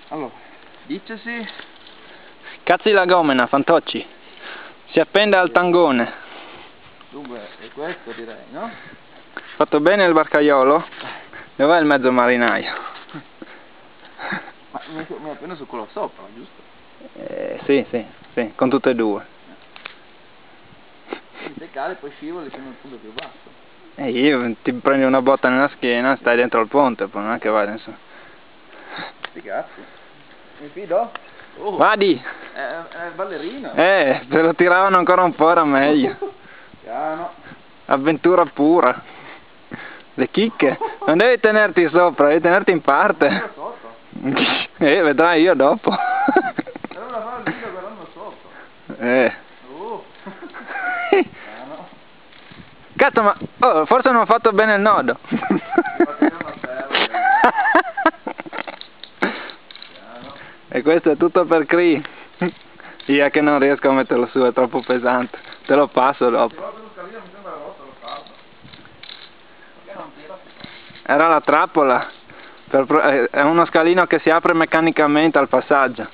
Allora, dicesi... Cazzi la gomena, fantocci. Si appende al tangone. Dunque, è questo direi, no? Fatto bene il barcaiolo? Dov'è il mezzo marinaio? Ma mi è appena su quello sopra, giusto? Sì, con tutte e due. Se cade poi scivoli fino al punto più basso. E io ti prendi una botta nella schiena, stai dentro al ponte, poi non è che vai adesso. Sti cazzi. Mi fido? Oh, Vadi! è ballerino. Se lo tiravano ancora un po' era meglio. Piano. Avventura pura. Le chicche. Non devi tenerti sopra, devi tenerti in parte. Io sotto. Vedrai io dopo. Devo fare il video guardando sotto. Piano. Cazzo, ma forse non ho fatto bene il nodo. E questo è tutto per Cree. Io che non riesco a metterlo su, è troppo pesante. Te lo passo dopo. Era la trappola. È uno scalino che si apre meccanicamente al passaggio.